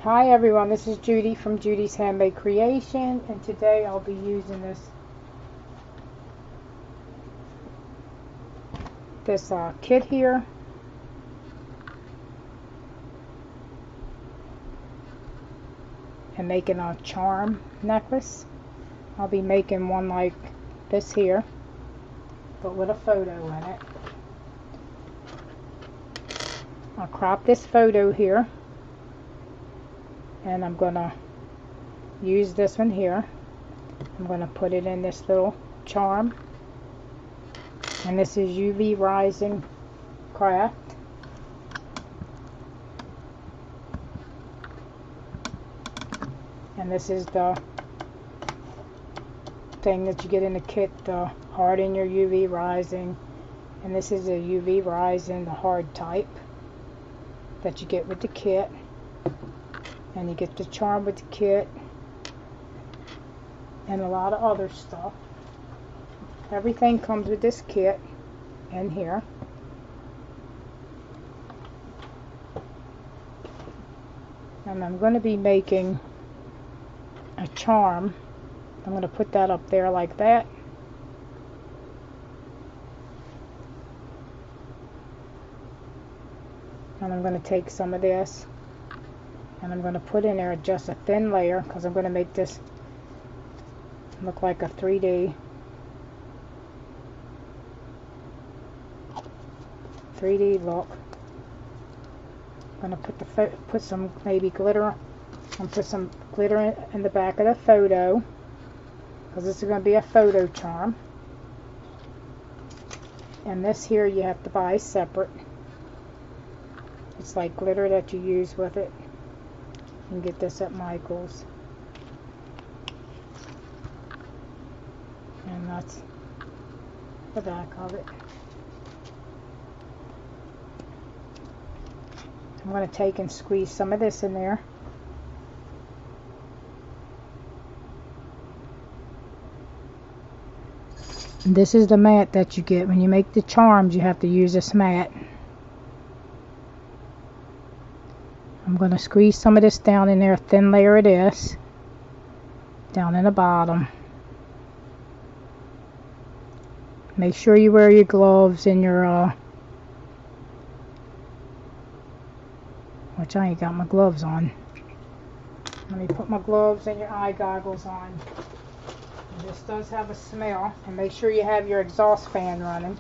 Hi everyone, this is Judy from Judy's Handmade Creation, and today I'll be using this kit here. And making a charm necklace. I'll be making one like this here, but with a photo in it. I'll crop this photo here, and I'm gonna use this one here. I'm gonna put it in this little charm, and this is UV Rising Craft. And this is the thing that you get in the kit, the harden your UV Rising. And this is a UV Rising, the hard type that you get with the kit. And you get the charm with the kit. And a lot of other stuff. Everything comes with this kit in here. And I'm going to be making a charm. I'm going to put that up there like that. And I'm going to take some of this and I'm going to put in there just a thin layer, because I'm going to make this look like a 3D look. I'm going to put some maybe glitter, and put some glitter in the back of the photo, because this is going to be a photo charm. And this here you have to buy separate. It's like glitter that you use with it. You can get this at Michael's. And that's the back of it. I'm going to take and squeeze some of this in there. And this is the mat that you get when you make the charms. You have to use this mat. I'm going to squeeze some of this down in there, a thin layer of this down in the bottom. Make sure you wear your gloves and your which I ain't got my gloves on. Let me put my gloves and your eye goggles on. And this does have a smell, and make sure you have your exhaust fan running.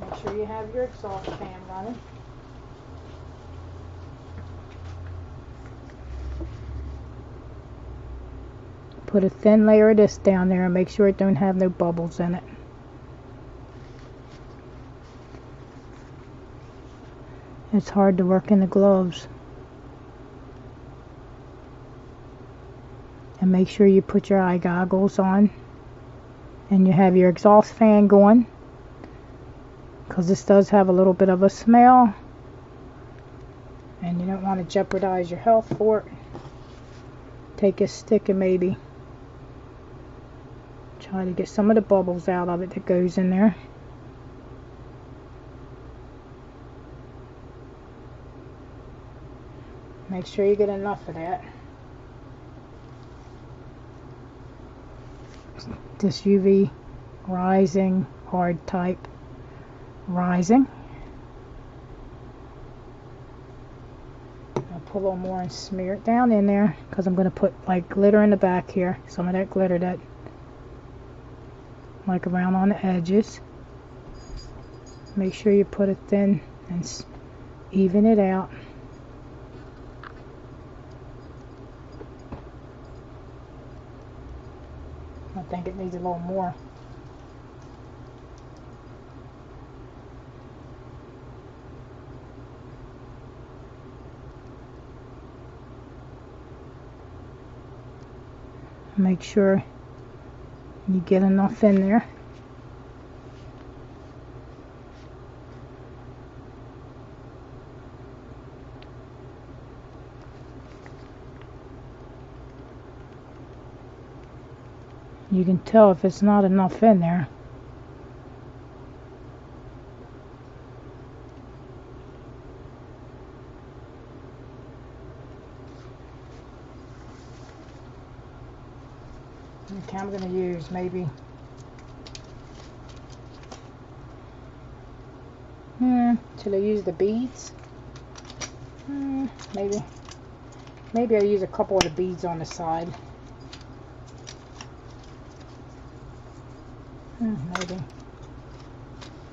Make sure you have your exhaust fan running. Put a thin layer of this down there and make sure it don't have no bubbles in it. It's hard to work in the gloves. And make sure you put your eye goggles on and you have your exhaust fan going, because this does have a little bit of a smell and you don't want to jeopardize your health for it. Take a stick and maybe try to get some of the bubbles out of it that goes in there. Make sure you get enough of that. This UV Rising hard type rising. I'll put a little more and smear it down in there, because I'm going to put like glitter in the back here. Some of that glitter that like around on the edges. Make sure you put it thin and even it out. I think it needs a little more. Make sure you get enough in there. You can tell if it's not enough in there. Okay, I'm going to use maybe should I use the beads? Maybe I'll use a couple of the beads on the side.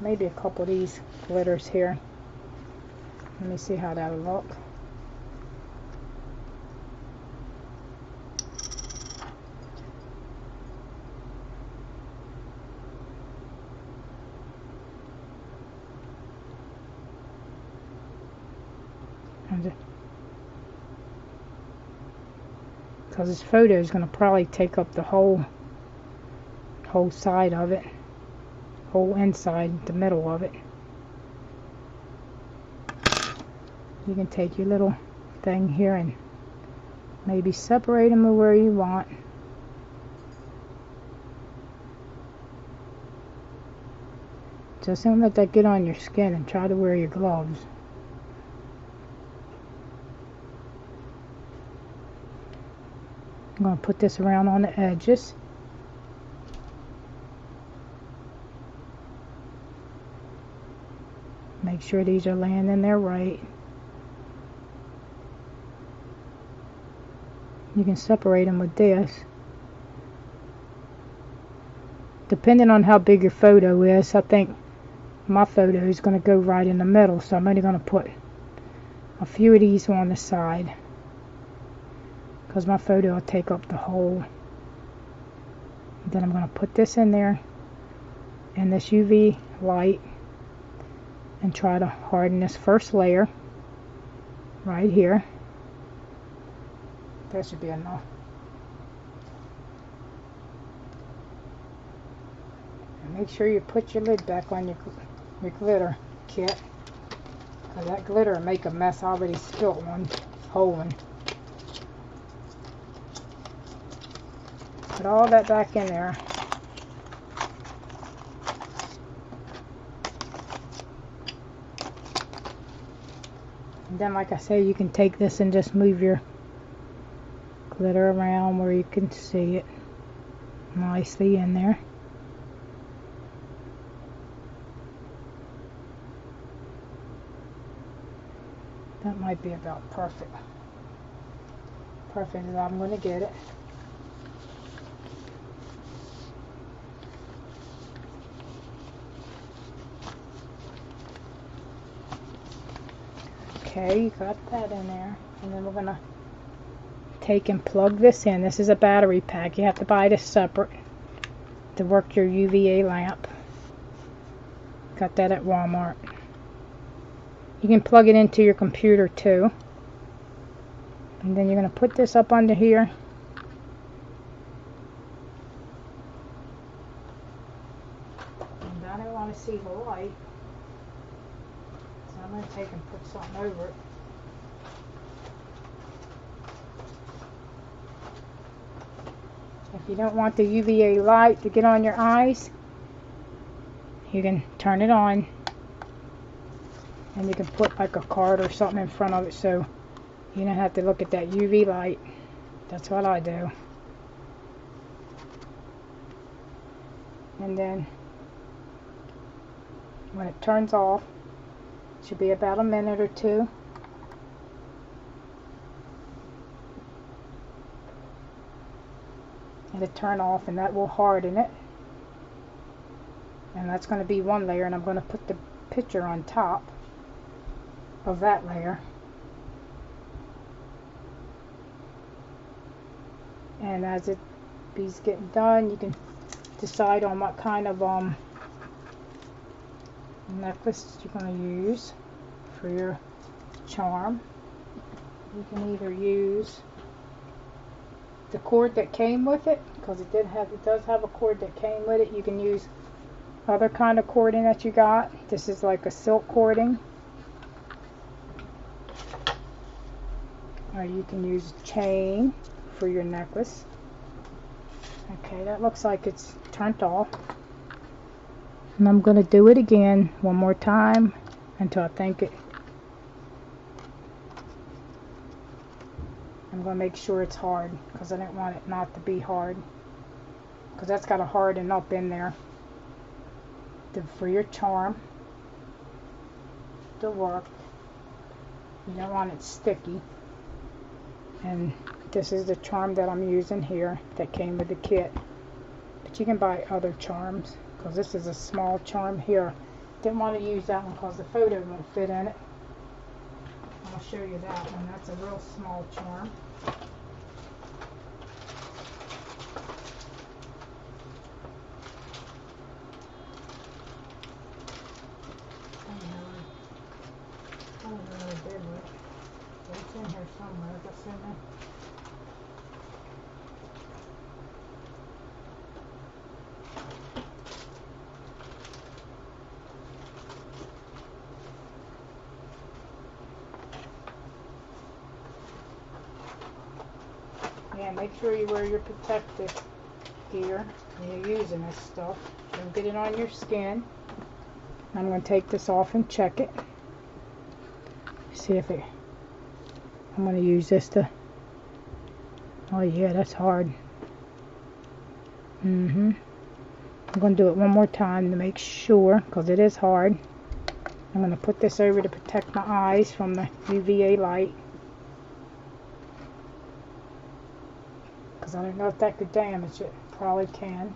Maybe a couple of these glitters here. Let me see how that'll look. Because this photo is going to probably take up the whole side of it, whole inside, the middle of it. You can take your little thing here and maybe separate them where you want. Just don't let that get on your skin, and try to wear your gloves. I'm going to put this around on the edges. Make sure these are laying in there right. You can separate them with this. Depending on how big your photo is, I think my photo is going to go right in the middle, so I'm only going to put a few of these on the side, because my photo will take up the whole. Then I'm going to put this in there and this UV light and try to harden this first layer right here. That should be enough. And make sure you put your lid back on your glitter kit, because that glitter will make a mess. I already spilled one whole one. Put all that back in there. And then, like I say, you can take this and just move your glitter around where you can see it nicely in there. That might be about perfect. Perfect as I'm going to get it. Okay, you got that in there. And then we're going to take and plug this in. This is a battery pack. You have to buy this separate to work your UVA lamp. Got that at Walmart. You can plug it into your computer too. And then you're going to put this up under here. And I don't want to see the light, so I'm going to take and put something over it. If you don't want the UVA light to get on your eyes, you can turn it on, and you can put like a card or something in front of it so you don't have to look at that UV light. That's what I do. And then when it turns off, it should be about a minute or two. It'll turn off, and that will harden it. And that's going to be one layer, and I'm going to put the picture on top of that layer. And as it's getting done, you can decide on what kind of necklace you're going to use for your charm. You can either use the cord that came with it, because it does have a cord that came with it. You can use other kind of cording that you got. This is like a silk cording. Or you can use chain for your necklace. Okay, that looks like it's turned off. And I'm going to do it again one more time until I think it. I'm going to make sure it's hard, because I don't want it not to be hard. because that's got to harden up in there for your charm to work. You don't want it sticky. And this is the charm that I'm using here that came with the kit. But you can buy other charms, because this is a small charm here. Didn't want to use that one because the photo won't fit in it. I'll show you that one. That's a real small charm. I don't know what I did with it. It's in here somewhere. That's in there. Yeah, make sure you wear your protective gear when you're using this stuff. Don't get it on your skin. I'm going to take this off and check it. See if it... I'm going to use this to... Oh yeah, that's hard. I'm going to do it one more time to make sure, because it is hard. I'm going to put this over to protect my eyes from the UVA light. Because I don't know if that could damage it. Probably can.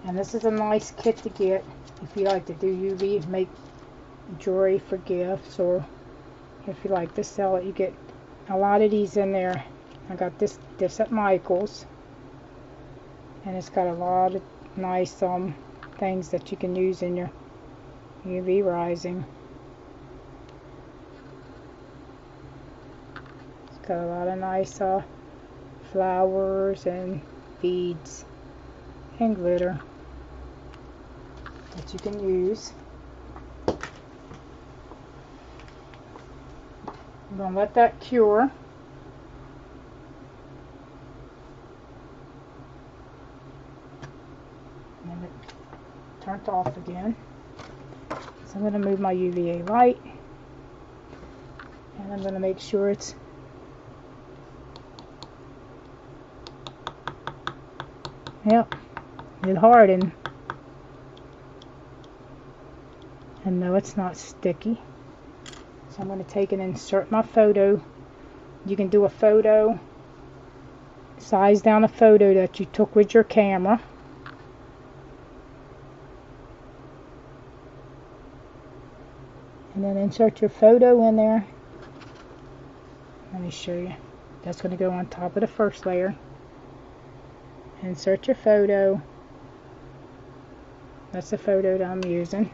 And this is a nice kit to get if you like to do UV, make jewelry for gifts, or if you like to sell it. You get a lot of these in there. I got this at Michael's, and it's got a lot of nice things that you can use in your UV rising. It's got a lot of nice flowers and beads and glitter that you can use. I'm going to let that cure. And it turned off again. So I'm going to move my UVA light, and I'm going to make sure it's it hardened. And no, it's not sticky. So I'm going to take and insert my photo. You can do a photo, size down a photo that you took with your camera. And then insert your photo in there. Let me show you. That's going to go on top of the first layer. Insert your photo. That's the photo that I'm using.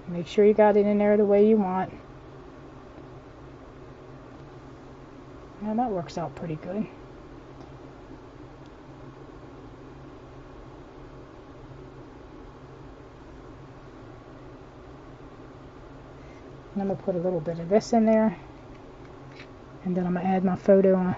Make sure you got it in there the way you want. Now that works out pretty good. And I'm going to put a little bit of this in there. And then I'm going to add my photo on.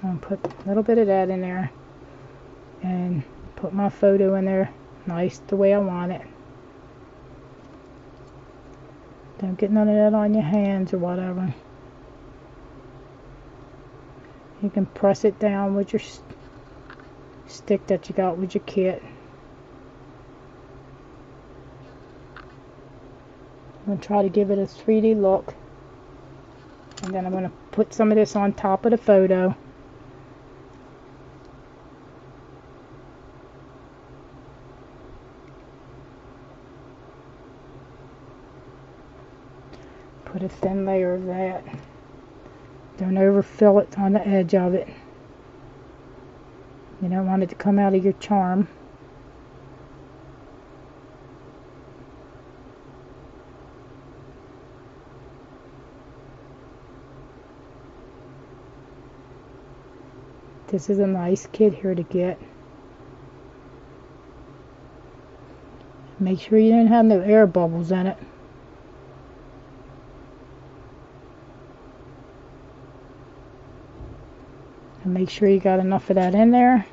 I'm going to put a little bit of that in there. And put my photo in there nice the way I want it. Don't get none of that on your hands or whatever. You can press it down with your stick that you got with your kit. I'm going to try to give it a 3D look. And then I'm going to put some of this on top of the photo. Put a thin layer of that. Don't overfill it on the edge of it. You don't want it to come out of your charm. This is a nice kit here to get. Make sure you don't have no air bubbles in it. And make sure you got enough of that in there.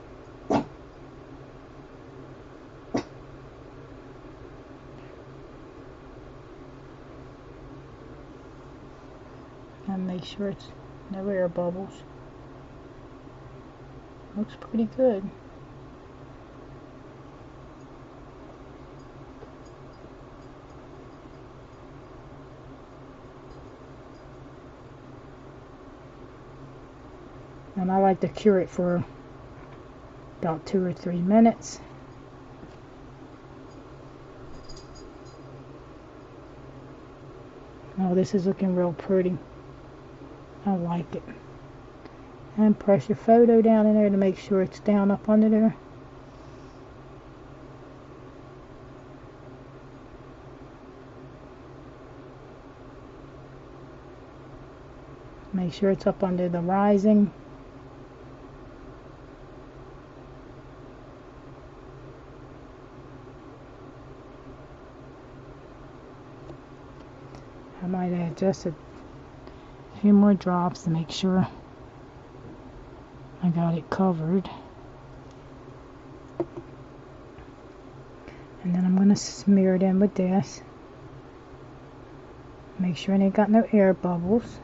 And make sure it's no air bubbles. Looks pretty good. And I like to cure it for about 2 or 3 minutes. Oh, this is looking real pretty. I like it. And press your photo down in there to make sure it's down up under there. Make sure it's up under the rising. I might add just a few more drops to make sure I got it covered. And then I'm going to smear it in with this. Make sure it ain't got no air bubbles.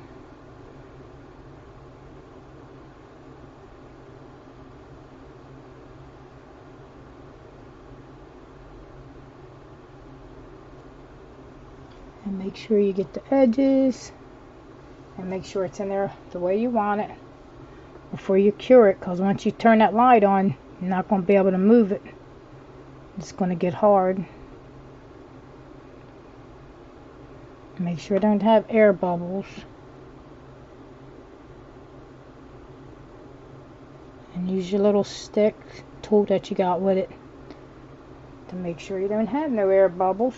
And make sure you get the edges. And make sure it's in there the way you want it before you cure it, because once you turn that light on, you're not going to be able to move it. It's going to get hard. Make sure it don't have air bubbles. And use your little stick tool that you got with it to make sure you don't have no air bubbles.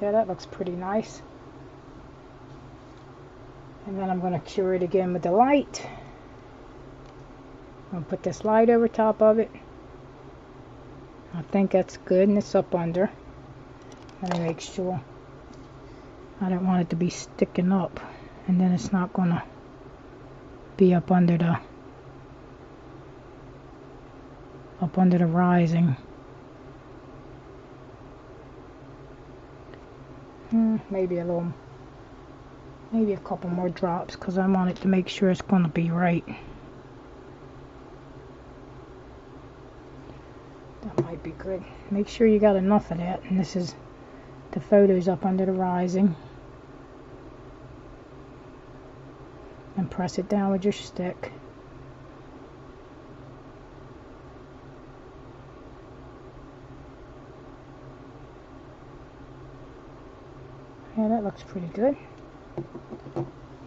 Yeah, that looks pretty nice. And then I'm going to cure it again with the light. I'm going to put this light over top of it. I think that's good, and it's up under. Let me make sure. I don't want it to be sticking up, and then it's not going to be up under the rising. Maybe a couple more drops, because I want it to make sure it's going to be right. That might be good. Make sure you got enough of that. And this is the photos up under the rising. And press it down with your stick. Yeah, that looks pretty good.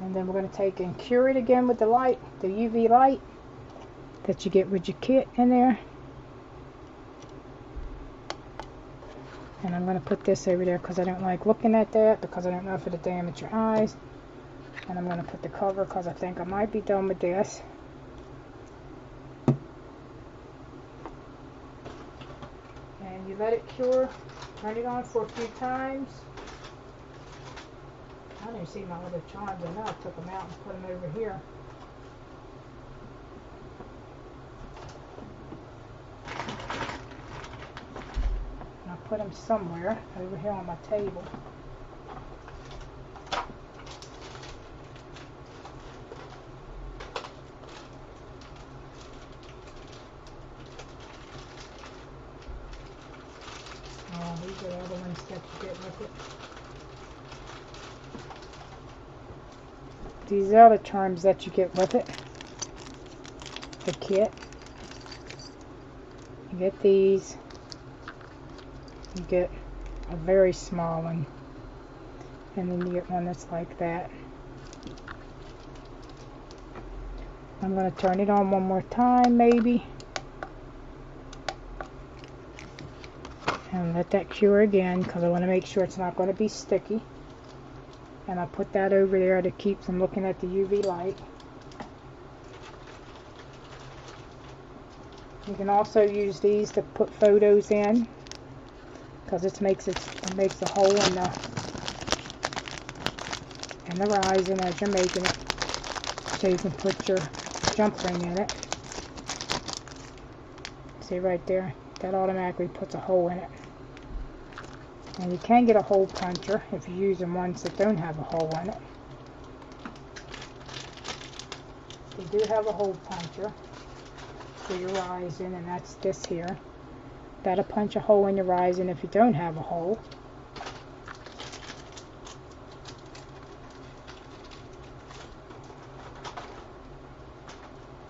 And then we're going to take and cure it again with the light, the UV light that you get with your kit in there. And I'm going to put this over there because I don't like looking at that, because I don't know if it'll damage your eyes. And I'm going to put the cover because I think I might be done with this. And you let it cure, turn it on for a few times. I didn't see my other charms. I know I took them out and put them over here. And I put them somewhere over here on my table. Oh, these are all the ones that you get with it. These are the charms that you get with it. The kit. You get these. You get a very small one. And then you get one that's like that. I'm going to turn it on one more time, maybe. And let that cure again, because I want to make sure it's not going to be sticky. And I put that over there to keep from looking at the UV light. You can also use these to put photos in. because it makes a hole in the resin as you're making it, so you can put your jump ring in it. See right there, that automatically puts a hole in it. And you can get a hole puncher if you're using ones that don't have a hole in it. They do have a hole puncher for your resin, and that's this here. That'll punch a hole in your resin if you don't have a hole.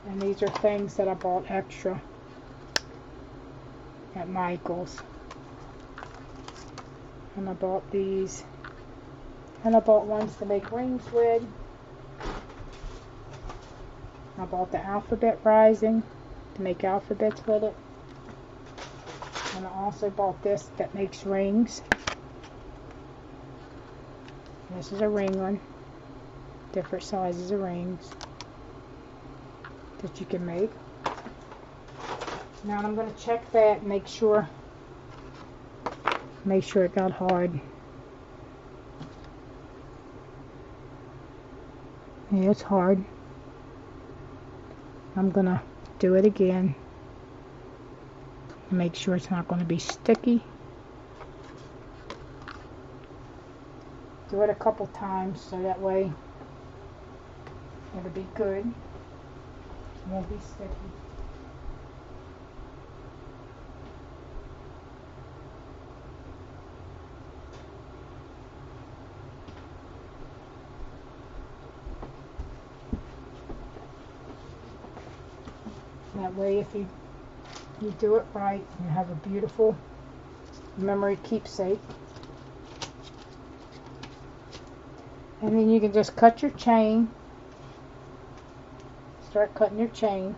And these are things that I bought extra at Michael's. And I bought these. And I bought ones to make rings with. I bought the alphabet resin to make alphabets with it. And I also bought this that makes rings. This is a ring one. Different sizes of rings that you can make. Now I'm going to check that and make sure it got hard. Yeah, it's hard. I'm going to do it again. Make sure it's not going to be sticky. Do it a couple times so that way it'll be good. It won't be sticky. That way, if you do it right, you have a beautiful memory keepsake. And then you can just cut your chain. Start cutting your chain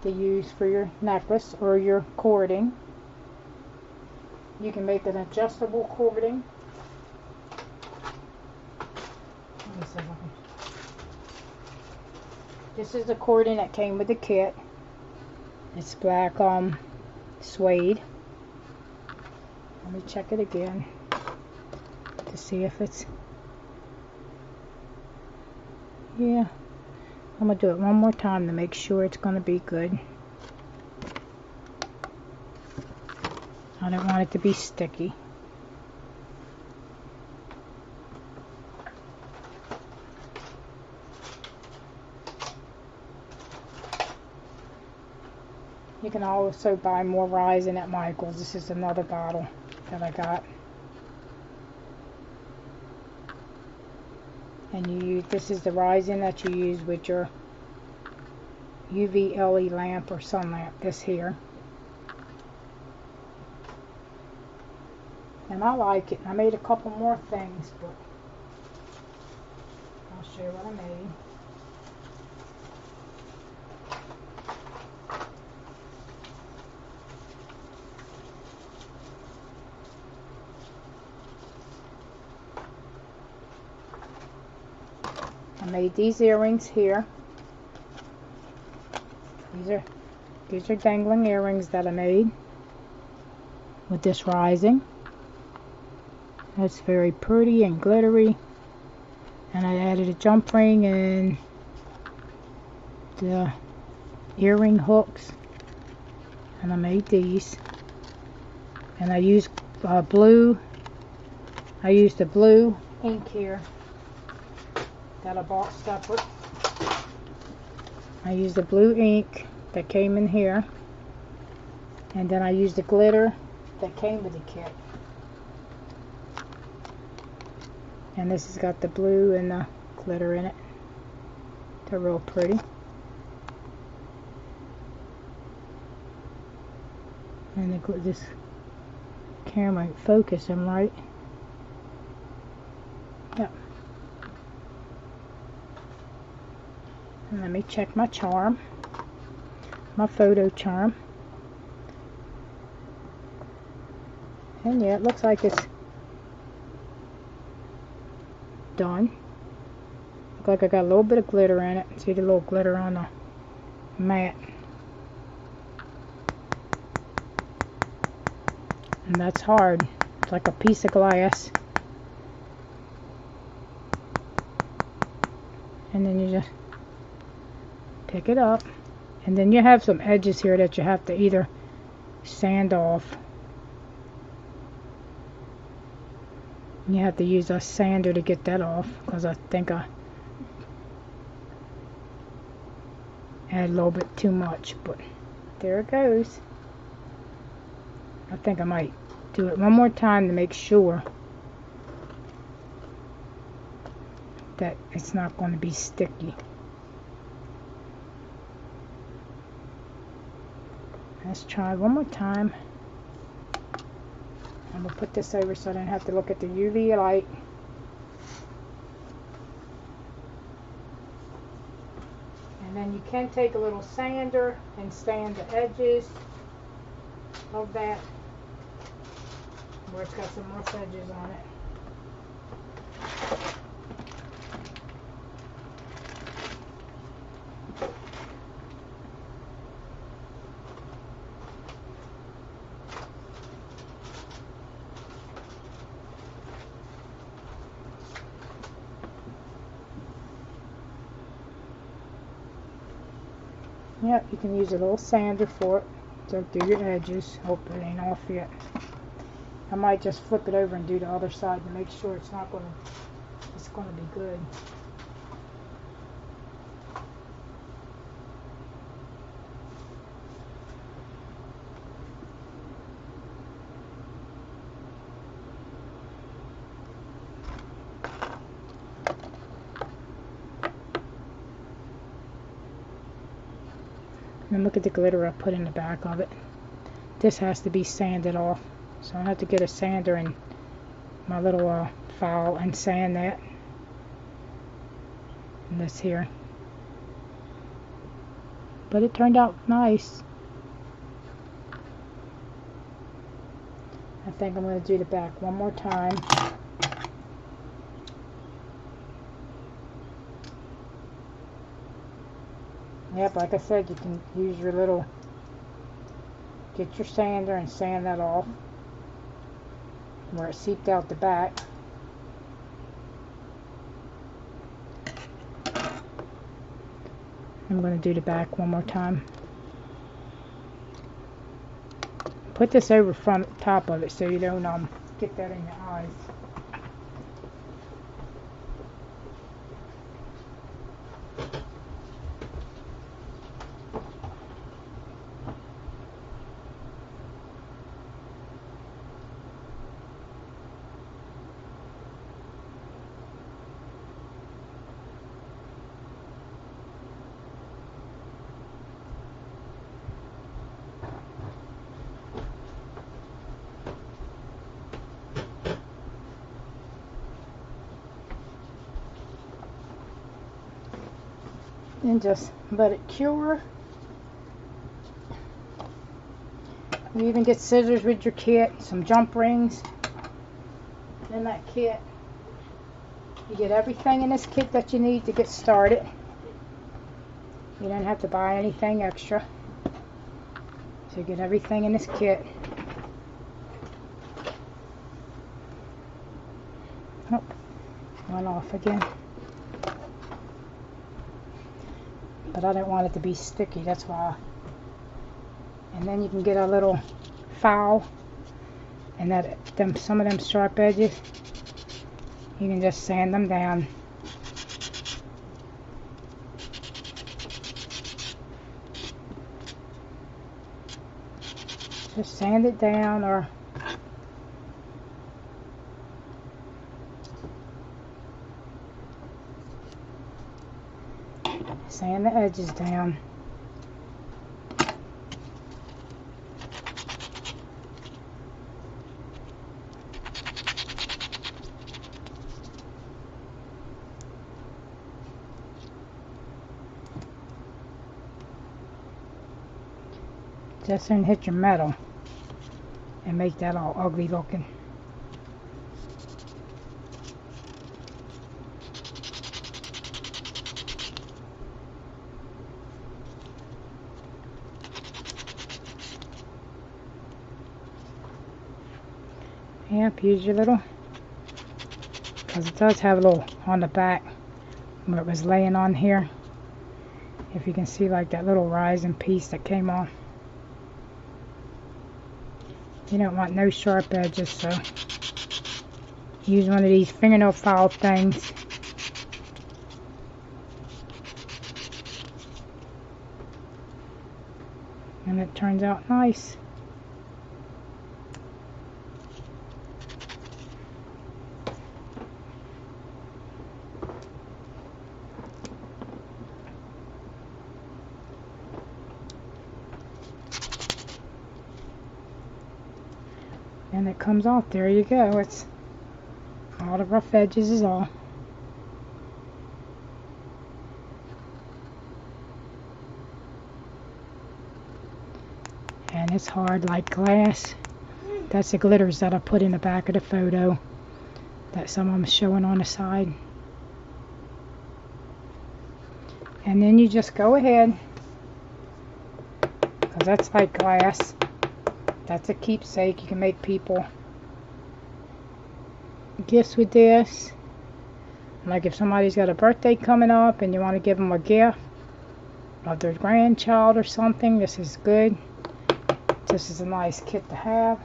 to use for your necklace or your cording. You can make an adjustable cording. Let me see if I can. This is the cording that came with the kit. It's black suede. Let me check it again to see if it's, yeah, I'm going to do it one more time to make sure it's going to be good. I don't want it to be sticky. You can also buy more resin at Michael's. This is another bottle that I got. And this is the resin that you use with your UV LED lamp or sun lamp. This here. And I like it. I made a couple more things, but I'll show you what I made. I made these earrings here. These are dangling earrings that I made with this resin. It's very pretty and glittery. And I added a jump ring and the earring hooks. And I made these. And I used blue. I used the blue ink here that I bought separate. I used the blue ink that came in here, and then I used the glitter that came with the kit. And this has got the blue and the glitter in it. They're real pretty. And this camera ain't focusing right. Yep. And let me check my charm, my photo charm. And yeah, it looks like it's done. Look like I got a little bit of glitter in it. See the little glitter on the mat. And that's hard. It's like a piece of glass. And then you just pick it up. And then you have some edges here that you have to either sand off. And you have to use a sander to get that off, because I think I had a little bit too much, but there it goes. I think I might do it one more time to make sure that it's not going to be sticky. Let's try one more time. I'm going to put this over so I don't have to look at the UV light. And then you can take a little sander and sand the edges of that where it's got some rough edges on it. Yep, you can use a little sander for it to do your edges. Hope it ain't off yet. I might just flip it over and do the other side to make sure it's not going to be good. And look at the glitter I put in the back of it. This has to be sanded off. So I have to get a sander and my little file and sand that. And this here. But it turned out nice. I think I'm going to do the back one more time. Yep, like I said, you can use your little, get your sander and sand that off where it seeped out the back. I'm going to do the back one more time. Put this over front top of it so you don't get that in your eyes. And just let it cure. You even get scissors with your kit, some jump rings in that kit. You get everything in this kit that you need to get started. You don't have to buy anything extra. So you get everything in this kit. Oh, went off again. But I don't want it to be sticky, that's why. And then you can get a little file, and some of them sharp edges, you can just sand them down. Just sand it down, or sand the edges down. Just don't hit your metal and make that all ugly looking. Yep, use your little, because it does have a little on the back where it was laying on here. If you can see like that little rising piece that came off. You don't want no sharp edges, so use one of these fingernail file things. And it turns out nice. And it comes off. There you go. It's all the rough edges is all. And it's hard like glass. That's the glitters that I put in the back of the photo that some of them showing on the side. And then you just go ahead, because that's like glass. That's a keepsake. You can make people gifts with this. Like if somebody's got a birthday coming up and you want to give them a gift of their grandchild or something, this is good. This is a nice kit to have.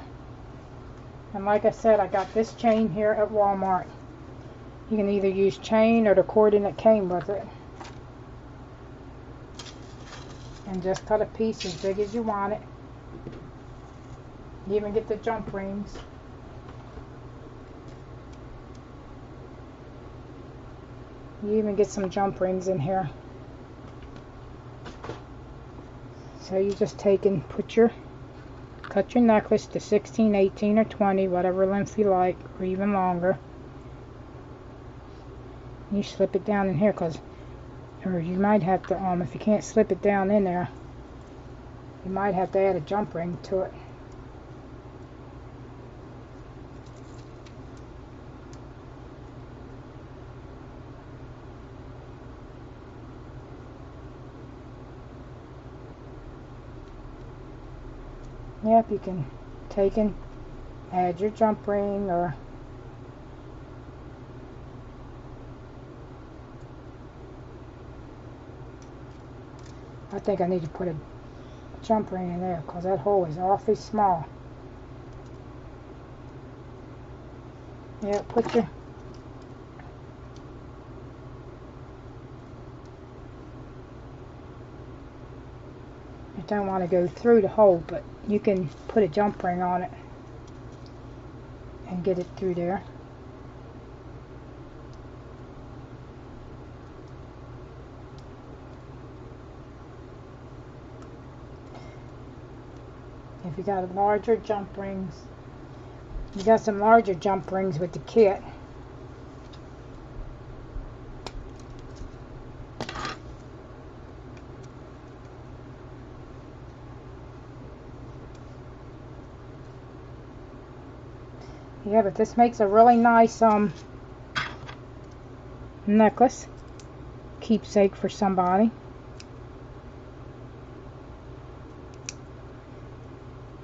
And like I said, I got this chain here at Walmart. You can either use chain or the cording that came with it. And just cut a piece as big as you want it. You even get the jump rings. You even get some jump rings in here. So you just take and cut your necklace to 16, 18, or 20, whatever length you like, or even longer. You slip it down in here, or you might have to, if you can't slip it down in there, you might have to add a jump ring to it. Yep, you can take and add your jump ring, or I think I need to put a jump ring in there because that hole is awfully small. Yeah, you don't want to go through the hole, but you can put a jump ring on it and get it through there. If you got larger jump rings, you got some larger jump rings with the kit. Yeah, but this makes a really nice necklace, keepsake for somebody.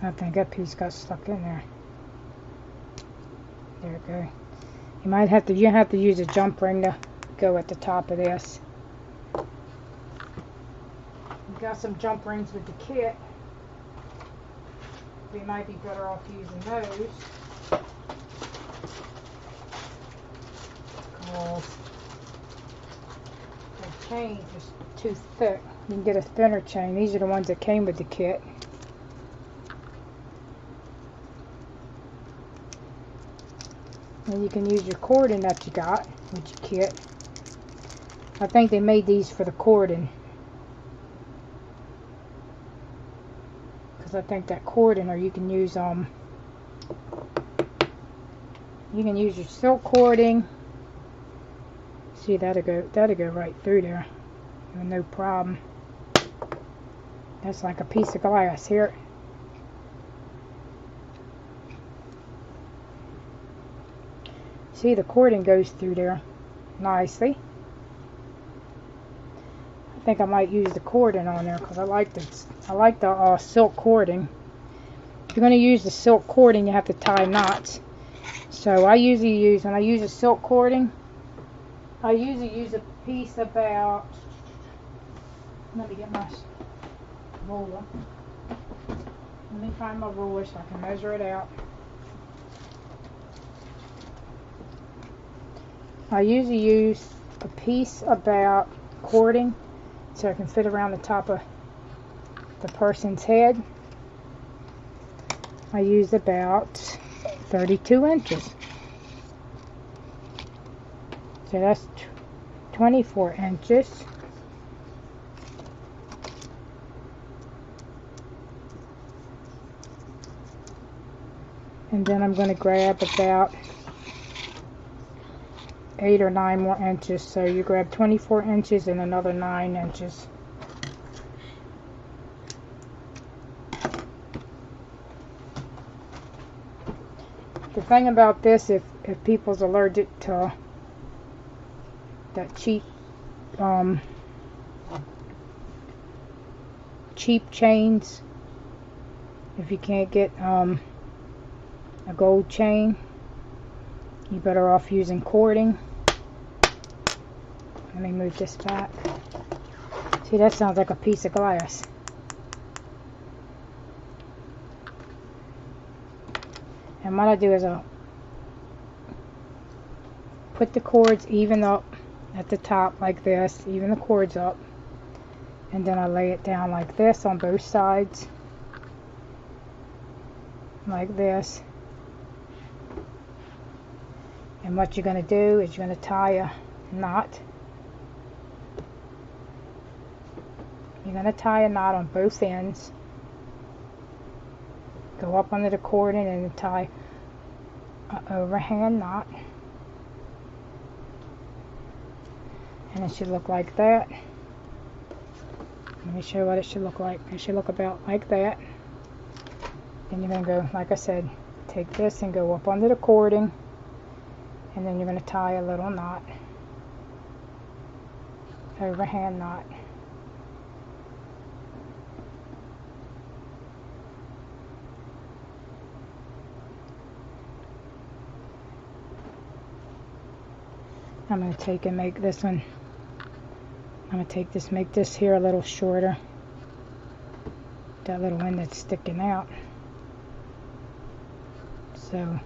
I think that piece got stuck in there. There it goes. You have to use a jump ring to go at the top of this. You got some jump rings with the kit. We might be better off using those. Because the chain is too thick. You can get a thinner chain. These are the ones that came with the kit. And you can use your cording that you got with your kit. I think they made these for the cording. Because I think that cording, or you can use your silk cording. See, that'll go right through there. No problem. That's like a piece of glass here. See, the cording goes through there nicely. I think I might use the cording on there because I like the silk cording. If you're going to use the silk cording, you have to tie knots. So I usually use, when I use a silk cording, I usually use a piece about, let me get my ruler. Let me find my ruler so I can measure it out. I usually use a piece about cording so I can fit around the top of the person's head. I use about 32 inches. So that's 24 inches. And then I'm going to grab about 8 or 9 more inches. So you grab 24 inches and another 9 inches. The thing about this, if people's allergic to that cheap chains, if you can't get a gold chain, you're better off using cording. Let me move this back. See, that sounds like a piece of glass. And what I do is I'll put the cords even up at the top like this, even the cords up, and then I lay it down like this on both sides, like this. And what you're going to do is you're going to tie a knot. You're going to tie a knot on both ends. Go up under the cording and tie an overhand knot. And it should look like that. Let me show you what it should look like. It should look about like that. Then you're going to go, like I said, take this and go up under the cording. And then you're going to tie a little knot. Overhand knot. I'm going to take and make this one, I'm going to take this, make this here a little shorter. That little end that's sticking out. So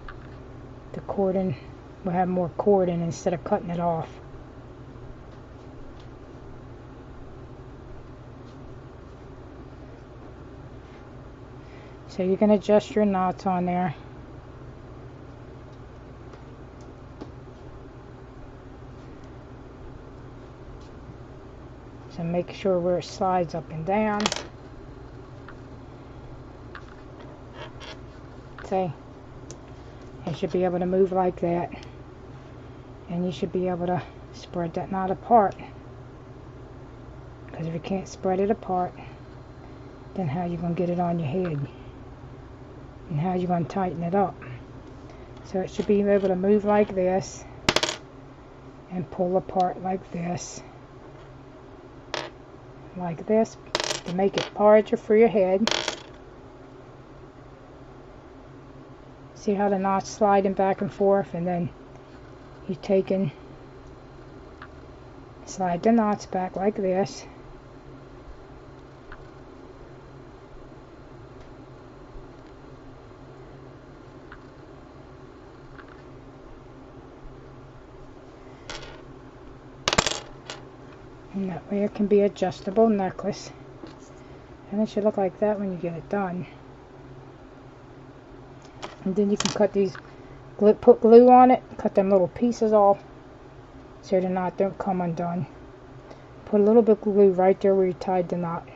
the cording will have more cording instead of cutting it off. So you can adjust your knots on there. So make sure where it slides up and down. See, it should be able to move like that. And you should be able to spread that knot apart. Because if you can't spread it apart, then how you going to get it on your head? And how you going to tighten it up? So it should be able to move like this and pull apart like this. Like this, to make it larger for your head. See how the knot's sliding back and forth, and then you take and slide the knots back like this. And that way it can be adjustable necklace. And it should look like that when you get it done. And then you can cut these, put glue on it, cut them little pieces off so the knot don't come undone. Put a little bit of glue right there where you tied the knot.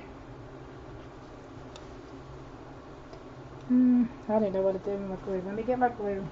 I didn't know what to do with my glue. Let me get my glue.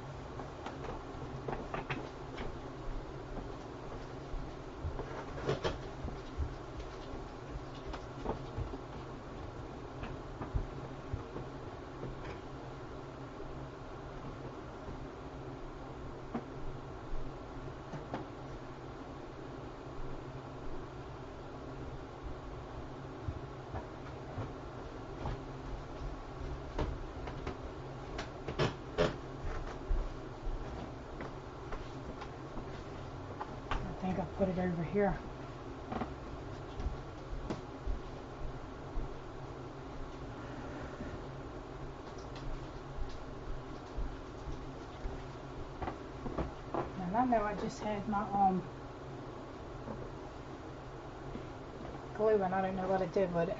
put it over here. And I know I just had my glue and I don't know what I did with it.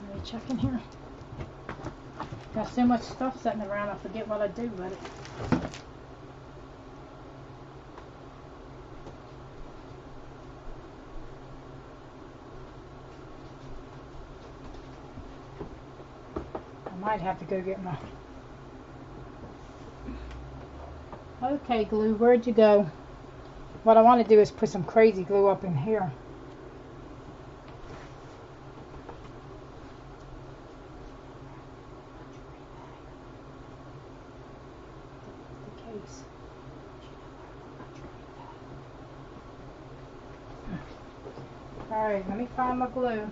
Let me check in here. Got so much stuff sitting around I forget what I do with it. I might have to go get my... Okay, glue, where'd you go? What I want to do is put some crazy glue up in here. The case. Alright, let me find my glue.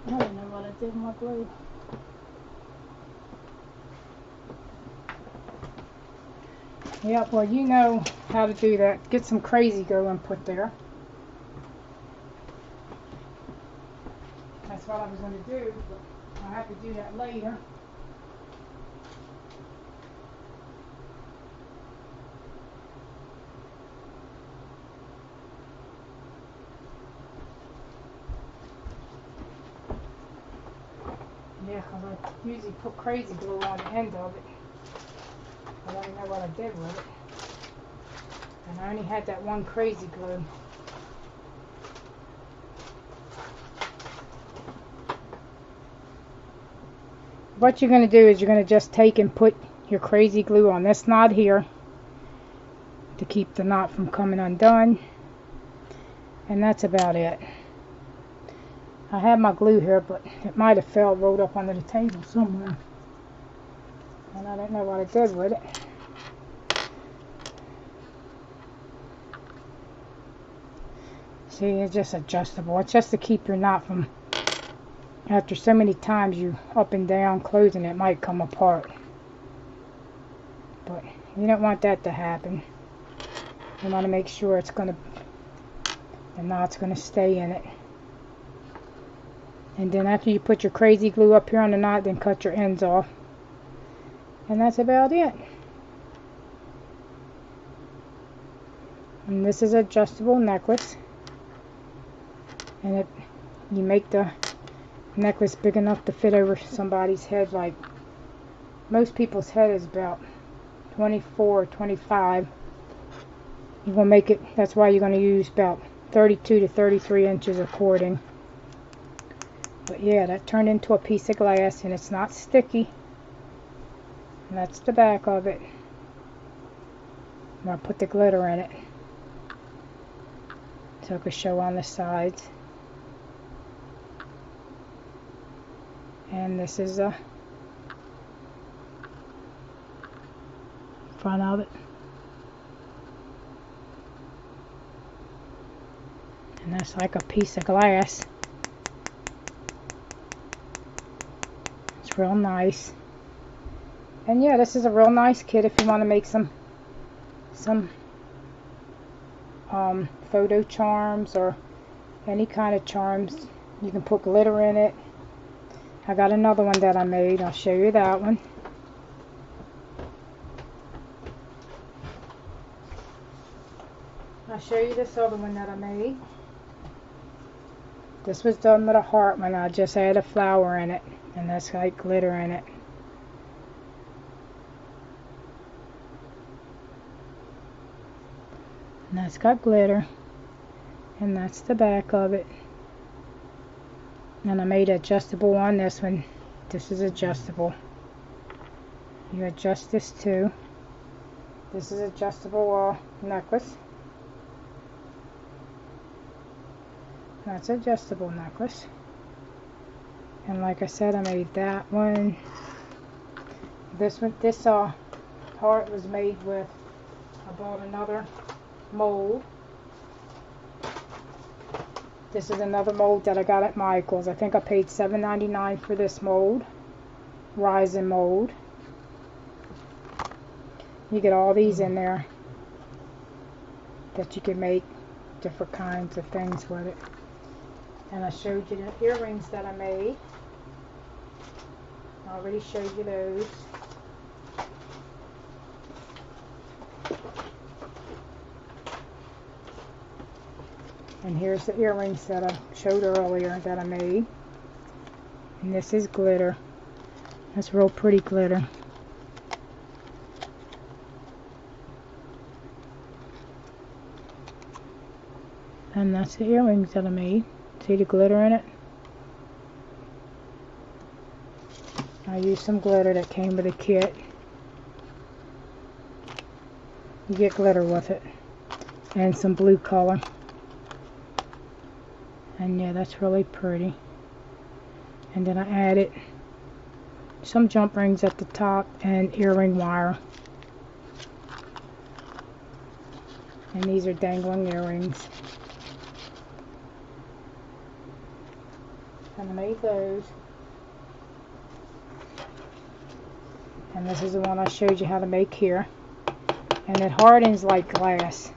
I don't know what I did with my glue. Yep, well you know how to do that. Get some crazy glue and put there. That's what I was going to do, but I'll have to do that later. Yeah, because I usually put crazy glue on the end of it. I don't know what I did with it. And I only had that one crazy glue. What you're going to do is you're going to just take and put your crazy glue on this knot here to keep the knot from coming undone. And that's about it. I have my glue here, but it might have fell rolled up under the table somewhere. And I don't know what I did with it. See, it's just adjustable. It's just to keep your knot from, after so many times you up and down closing, it might come apart. But you don't want that to happen. You want to make sure it's going to, the knot's going to stay in it. And then after you put your crazy glue up here on the knot, then cut your ends off. And that's about it. And this is an adjustable necklace. And you make the necklace big enough to fit over somebody's head. Like most people's head is about 24 or 25. You're going to make it, that's why you're going to use about 32 to 33 inches of cording. But yeah, that turned into a piece of glass and it's not sticky. And that's the back of it. And I'll put the glitter in it so it can show on the sides. And this is the front of it. And that's like a piece of glass. It's real nice. And yeah, this is a real nice kit if you want to make some photo charms or any kind of charms. You can put glitter in it. I got another one that I made. I'll show you that one. I'll show you this other one that I made. This was done with a heart one. I just add a flower in it, and that's like glitter in it. And that's got glitter, and that's the back of it. And I made adjustable on this one. This is adjustable. You adjust this too. This is adjustable necklace. That's adjustable necklace. And like I said, I made that one. This one, this heart was made with, I bought another mold. This is another mold that I got at Michael's. I think I paid $7.99 for this mold. Resin mold. You get all these in there that you can make different kinds of things with it. And I showed you the earrings that I made. I already showed you those. And here's the earrings that I showed earlier that I made. And this is glitter. That's real pretty glitter. And that's the earrings that I made. See the glitter in it? I used some glitter that came with a kit. You get glitter with it. And some blue color. And yeah, that's really pretty. And then I added some jump rings at the top and earring wire. And these are dangling earrings. And I made those. And this is the one I showed you how to make here. And it hardens like glass.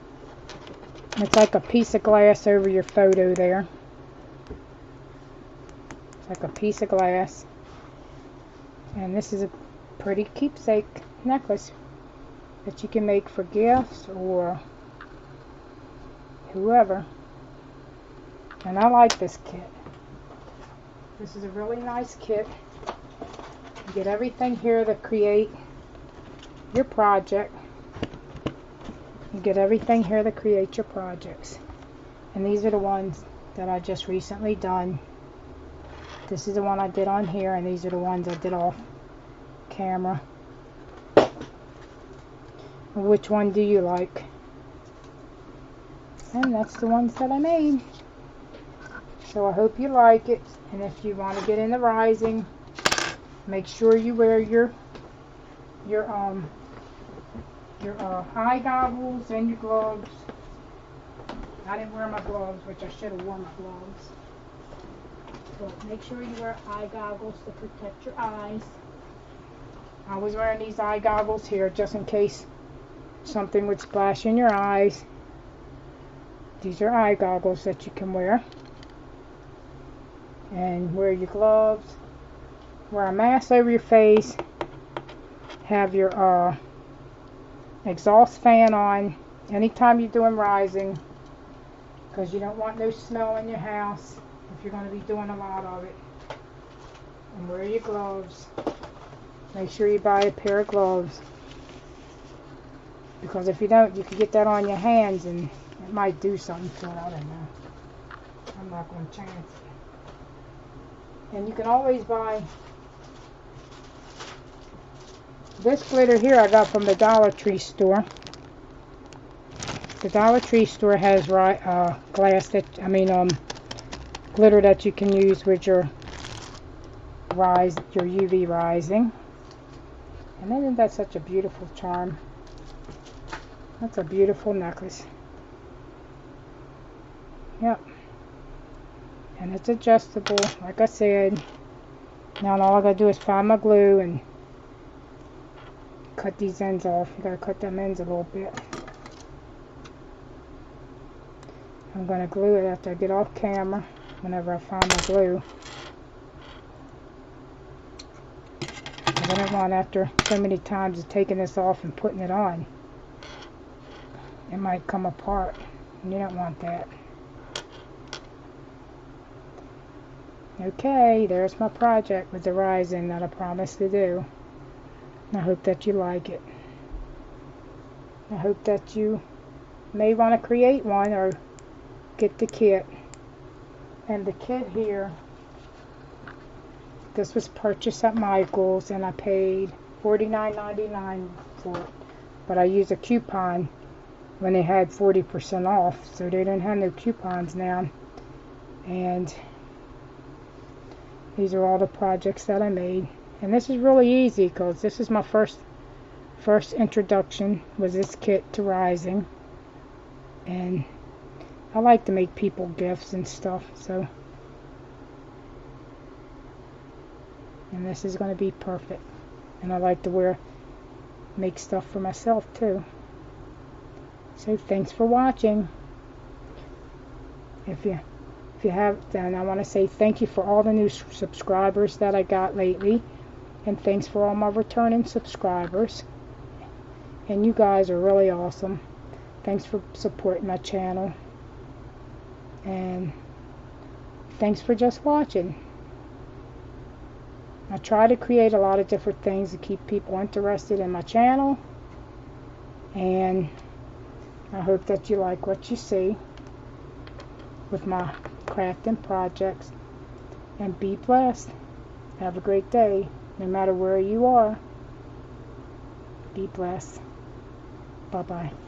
It's like a piece of glass over your photo there. Like a piece of glass. And this is a pretty keepsake necklace that you can make for gifts or whoever. And I like this kit. This is a really nice kit. You get everything here to create your project. You get everything here to create your projects. And these are the ones that I just recently done. This is the one I did on here, and these are the ones I did off camera. Which one do you like? And that's the ones that I made. So I hope you like it. And if you want to get into rising, make sure you wear your eye goggles and your gloves. I didn't wear my gloves, which I should have worn my gloves. But make sure you wear eye goggles to protect your eyes. I was wearing these eye goggles here just in case something would splash in your eyes. These are eye goggles that you can wear. And wear your gloves. Wear a mask over your face. Have your exhaust fan on anytime you're doing rising, because you don't want no smell in your house if you're going to be doing a lot of it. And wear your gloves. Make sure you buy a pair of gloves, because if you don't, you can get that on your hands and it might do something to it. I don't know. I'm not going to chance it. And you can always buy this glitter here. I got from the Dollar Tree store. The Dollar Tree store has glass that, glitter that you can use with your UV rising. And isn't that such a beautiful charm? That's a beautiful necklace. Yep. And it's adjustable, like I said. Now all I gotta do is find my glue and cut these ends off. You gotta cut them ends a little bit. I'm going to glue it after I get off camera, whenever I find my glue. I don't want, after so many times of taking this off and putting it on, it might come apart, and you don't want that. Okay, there's my project with the Resin that I promised to do. I hope that you like it. I hope that you may want to create one or get the kit. And the kit here, this was purchased at Michael's and I paid $49.99 for it. But I used a coupon when they had 40% off, so they don't have no coupons now. And these are all the projects that I made. And this is really easy because this is my first introduction with this kit to Resin. And I like to make people gifts and stuff, so. And this is going to be perfect. And I like to make stuff for myself too. So thanks for watching. If you have, then I want to say thank you for all the new subscribers that I got lately. And thanks for all my returning subscribers. And you guys are really awesome. Thanks for supporting my channel. And thanks for just watching. I try to create a lot of different things to keep people interested in my channel. And I hope that you like what you see with my crafting projects. And be blessed. Have a great day, no matter where you are. Be blessed. Bye-bye.